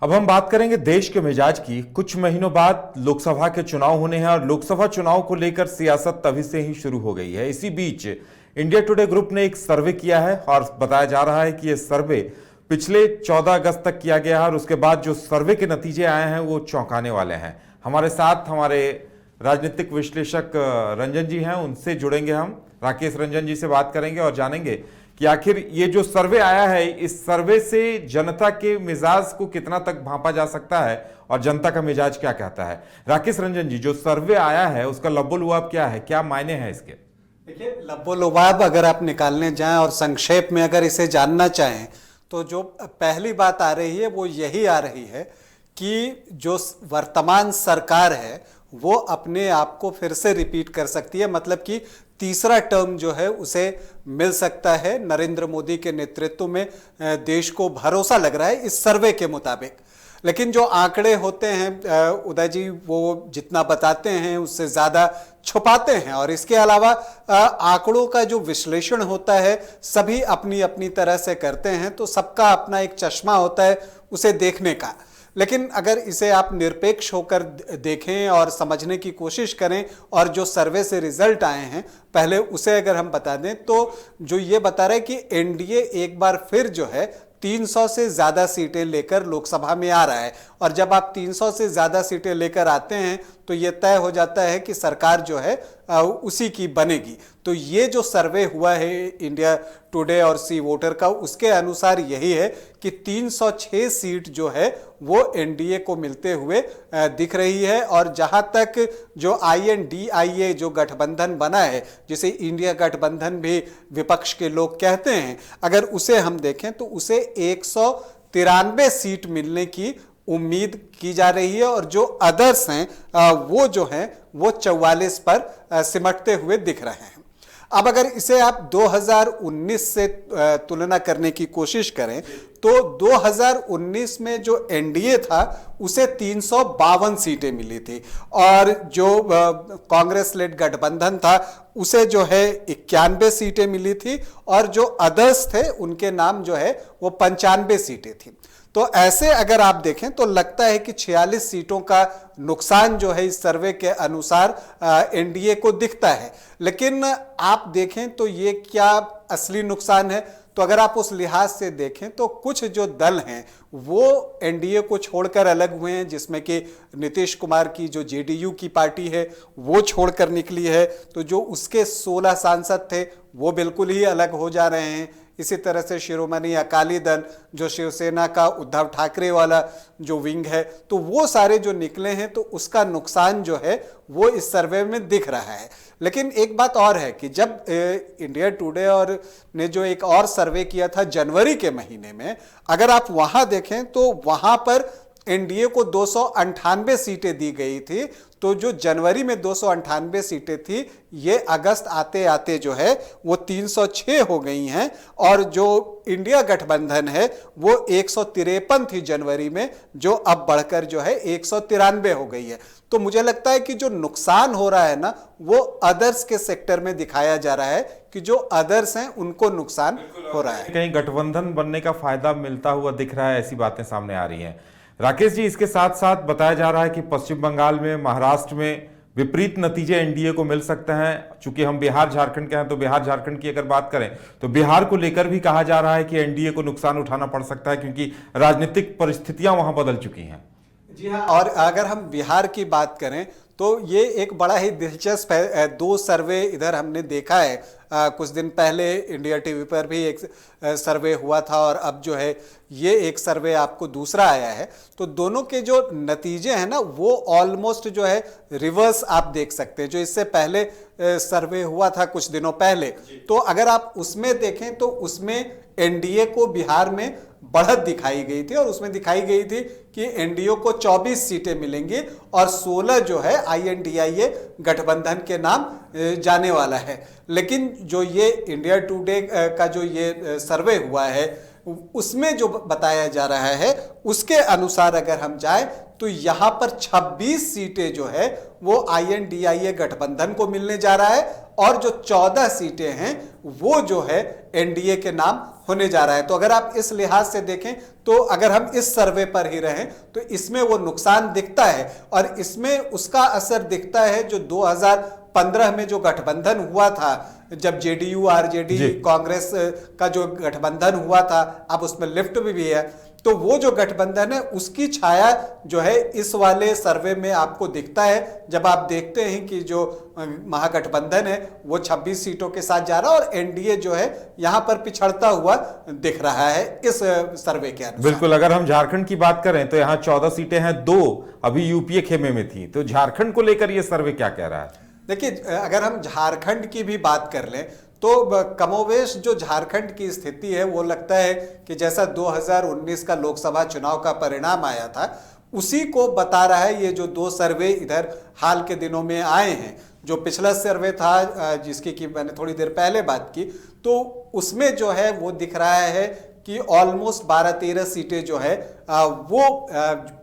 अब हम बात करेंगे देश के मिजाज की। कुछ महीनों बाद लोकसभा के चुनाव होने हैं और लोकसभा चुनाव को लेकर सियासत तभी से ही शुरू हो गई है। इसी बीच इंडिया टुडे ग्रुप ने एक सर्वे किया है और बताया जा रहा है कि यह सर्वे पिछले 14 अगस्त तक किया गया है और उसके बाद जो सर्वे के नतीजे आए हैं वो चौंकाने वाले हैं। हमारे साथ हमारे राजनीतिक विश्लेषक रंजन जी हैं, उनसे जुड़ेंगे। हम राकेश रंजन जी से बात करेंगे और जानेंगे कि आखिर ये जो सर्वे आया है, इस सर्वे से जनता के मिजाज को कितना तक भांपा जा सकता है और जनता का मिजाज क्या कहता है। राकेश रंजन जी, जो सर्वे आया है उसका लब्बो-लुआब क्या है, क्या मायने हैं इसके? देखिए, लब्बो-लुआब अगर आप निकालने जाएं और संक्षेप में अगर इसे जानना चाहें तो जो पहली बात आ रही है वो यही आ रही है कि जो वर्तमान सरकार है वो अपने आप को फिर से रिपीट कर सकती है, मतलब कि तीसरा टर्म जो है उसे मिल सकता है। नरेंद्र मोदी के नेतृत्व में देश को भरोसा लग रहा है इस सर्वे के मुताबिक। लेकिन जो आंकड़े होते हैं उदय जी, वो जितना बताते हैं उससे ज़्यादा छुपाते हैं, और इसके अलावा आंकड़ों का जो विश्लेषण होता है सभी अपनी अपनी तरह से करते हैं, तो सबका अपना एक चश्मा होता है उसे देखने का। लेकिन अगर इसे आप निरपेक्ष होकर देखें और समझने की कोशिश करें और जो सर्वे से रिजल्ट आए हैं पहले उसे अगर हम बता दें, तो जो ये बता रहा है कि एनडीए एक बार फिर जो है 300 से ज़्यादा सीटें लेकर लोकसभा में आ रहा है। और जब आप 300 से ज़्यादा सीटें लेकर आते हैं तो ये तय हो जाता है कि सरकार जो है उसी की बनेगी। तो ये जो सर्वे हुआ है इंडिया टुडे और सी वोटर का, उसके अनुसार यही है कि 306 सीट जो है वो एनडीए को मिलते हुए दिख रही है। और जहां तक जो INDIA जो गठबंधन बना है, जिसे इंडिया गठबंधन भी विपक्ष के लोग कहते हैं, अगर उसे हम देखें तो उसे 193 सीट मिलने की उम्मीद की जा रही है। और जो अदर्स हैं वो जो हैं वो 44 पर सिमटते हुए दिख रहे हैं। अब अगर इसे आप 2019 से तुलना करने की कोशिश करें तो 2019 में जो एनडीए था उसे 352 सीटें मिली थी, और जो कांग्रेस लेड गठबंधन था उसे जो है 91 सीटें मिली थी, और जो अदर्स थे उनके नाम जो है वो 95 सीटें थी। तो ऐसे अगर आप देखें तो लगता है कि 46 सीटों का नुकसान जो है इस सर्वे के अनुसार एनडीए को दिखता है। लेकिन आप देखें तो ये क्या असली नुकसान है, तो अगर आप उस लिहाज से देखें तो कुछ जो दल हैं वो एनडीए को छोड़कर अलग हुए हैं, जिसमें कि नीतीश कुमार की जो जेडीयू की पार्टी है वो छोड़कर निकली है। तो जो उसके 16 सांसद थे वो बिल्कुल ही अलग हो जा रहे हैं। इसी तरह से शिरोमणि अकाली दल, जो शिवसेना का उद्धव ठाकरे वाला जो विंग है, तो वो सारे जो निकले हैं, तो उसका नुकसान जो है वो इस सर्वे में दिख रहा है। लेकिन एक बात और है कि जब इंडिया टुडे और ने जो एक और सर्वे किया था जनवरी के महीने में, अगर आप वहां देखें तो वहां पर एनडीए को 298 सीटें दी गई थी। तो जो जनवरी में 298 सीटें थी, ये अगस्त आते आते जो है वो 306 हो गई हैं, और जो इंडिया गठबंधन है वो 153 थी जनवरी में, जो अब बढ़कर जो है 193 हो गई है। तो मुझे लगता है कि जो नुकसान हो रहा है ना, वो अदर्स के सेक्टर में दिखाया जा रहा है कि जो अदर्स हैं उनको नुकसान हो रहा है। कहीं गठबंधन बनने का फायदा मिलता हुआ दिख रहा है, ऐसी बातें सामने आ रही हैं। राकेश जी, इसके साथ साथ बताया जा रहा है कि पश्चिम बंगाल में, महाराष्ट्र में विपरीत नतीजे एनडीए को मिल सकते हैं। चूंकि हम बिहार झारखंड के हैं तो बिहार झारखंड की अगर बात करें तो बिहार को लेकर भी कहा जा रहा है कि एनडीए को नुकसान उठाना पड़ सकता है, क्योंकि राजनीतिक परिस्थितियां वहां बदल चुकी हैं। जी हाँ, और अगर हम बिहार की बात करें तो ये एक बड़ा ही दिलचस्प है। 2 सर्वे इधर हमने देखा है। कुछ दिन पहले इंडिया टीवी पर भी एक सर्वे हुआ था, और अब जो है ये एक सर्वे आपको दूसरा आया है। तो दोनों के जो नतीजे हैं ना वो ऑलमोस्ट जो है रिवर्स आप देख सकते हैं। जो इससे पहले सर्वे हुआ था कुछ दिनों पहले, तो अगर आप उसमें देखें तो उसमें एनडीए को बिहार में बढ़त दिखाई गई थी, और उसमें दिखाई गई थी कि एनडीए को 24 सीटें मिलेंगी और 16 जो है INDIA गठबंधन के नाम जाने वाला है। लेकिन जो ये इंडिया टुडे का जो ये सर्वे हुआ है उसमें जो बताया जा रहा है उसके अनुसार अगर हम जाएं तो यहां पर 26 सीटें जो है वो INDIA गठबंधन को मिलने जा रहा है, और जो 14 सीटें हैं वो जो है एनडीए के नाम होने जा रहा है। तो अगर आप इस लिहाज से देखें तो अगर हम इस सर्वे पर ही रहें तो इसमें वो नुकसान दिखता है और इसमें उसका असर दिखता है जो 2015 में जो गठबंधन हुआ था, जब जेडीयू आरजेडी कांग्रेस का जो गठबंधन हुआ था, अब उसमें लिफ्ट भी है, तो वो जो गठबंधन है उसकी छाया जो है इस वाले सर्वे में आपको दिखता है। जब आप देखते हैं कि जो महागठबंधन है वो 26 सीटों के साथ जा रहा है और एनडीए जो है यहां पर पिछड़ता हुआ दिख रहा है इस सर्वे के अनुसार। बिल्कुल, अगर हम झारखंड की बात करें तो यहाँ 14 सीटें हैं, 2 अभी यूपीए खेमे में थी, तो झारखंड को लेकर यह सर्वे क्या कह रहा है? देखिए, अगर हम झारखंड की भी बात कर लें तो कमोवेश जो झारखंड की स्थिति है वो लगता है कि जैसा 2019 का लोकसभा चुनाव का परिणाम आया था उसी को बता रहा है। ये जो 2 सर्वे इधर हाल के दिनों में आए हैं, जो पिछला सर्वे था जिसकी कि मैंने थोड़ी देर पहले बात की, तो उसमें जो है वो दिख रहा है कि ऑलमोस्ट 12-13 सीटें जो है वो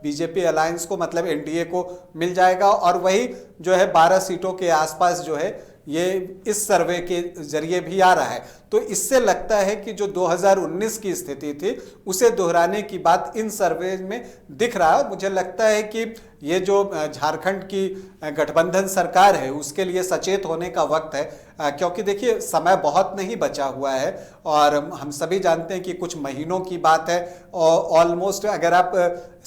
बीजेपी अलायंस को, मतलब एनडीए को मिल जाएगा और वही जो है 12 सीटों के आसपास जो है ये इस सर्वे के जरिए भी आ रहा है। तो इससे लगता है कि जो 2019 की स्थिति थी उसे दोहराने की बात इन सर्वे में दिख रहा है। मुझे लगता है कि ये जो झारखंड की गठबंधन सरकार है उसके लिए सचेत होने का वक्त है, क्योंकि देखिए समय बहुत नहीं बचा हुआ है और हम सभी जानते हैं कि कुछ महीनों की बात है और ऑलमोस्ट अगर आप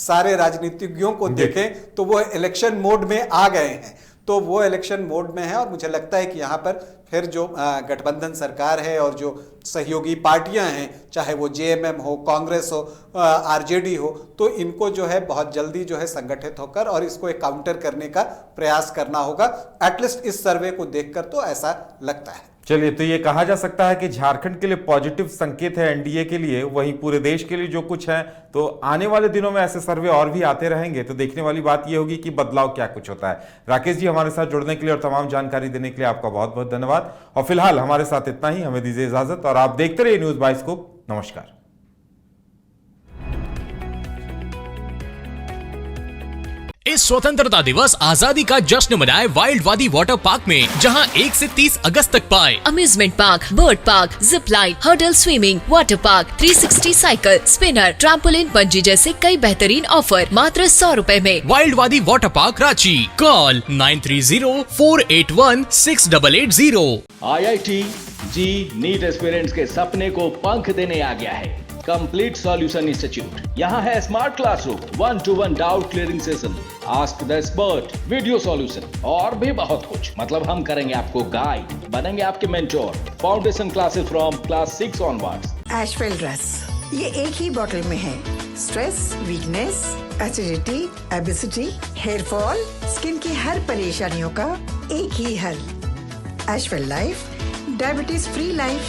सारे राजनीतिज्ञों को देखें तो वो इलेक्शन मोड में आ गए हैं, तो वो इलेक्शन मोड में है और मुझे लगता है कि यहाँ पर फिर जो गठबंधन सरकार है और जो सहयोगी पार्टियां हैं, चाहे वो जेएमएम हो, कांग्रेस हो, आरजेडी हो, तो इनको जो है बहुत जल्दी जो है संगठित होकर और इसको एक काउंटर करने का प्रयास करना होगा। एटलीस्ट इस सर्वे को देखकर तो ऐसा लगता है। चलिए, तो ये कहा जा सकता है कि झारखंड के लिए पॉजिटिव संकेत है एनडीए के लिए, वहीं पूरे देश के लिए जो कुछ है, तो आने वाले दिनों में ऐसे सर्वे और भी आते रहेंगे, तो देखने वाली बात ये होगी कि बदलाव क्या कुछ होता है। राकेश जी, हमारे साथ जुड़ने के लिए और तमाम जानकारी देने के लिए आपका बहुत बहुत धन्यवाद। और फिलहाल हमारे साथ इतना ही, हमें दीजिए इजाजत और आप देखते रहिए न्यूज़ बाइस्कोप। नमस्कार। इस स्वतंत्रता दिवस आजादी का जश्न मनाए वाइल्ड वादी वाटर पार्क में, जहां 1 से 30 अगस्त तक पाए amusement park, bird park, zip line, hurdle swimming, water park, 360 cycle, spinner, trampoline, bungee जैसे कई बेहतरीन ऑफर मात्र 100 रुपए में। वाइल्ड वादी water park Ranchi, call 9304816880। IIT जी नीट एस्पिरेंट्स के सपने को पंख देने आ गया है कंप्लीट सॉल्यूशन इंस्टीट्यूट। यहाँ है smart classroom, 1-to-1 doubt clearing session, ask the expert, video solution और भी बहुत कुछ। मतलब हम करेंगे आपको गाइड, बनेंगे आपके mentor. Foundation classes from class 6 onwards. Ashwell ड्रेस, ये एक ही बॉटल में है। Stress, weakness, acidity, obesity, hair fall, skin की हर परेशानियों का एक ही हल। Ashwell life, diabetes free life.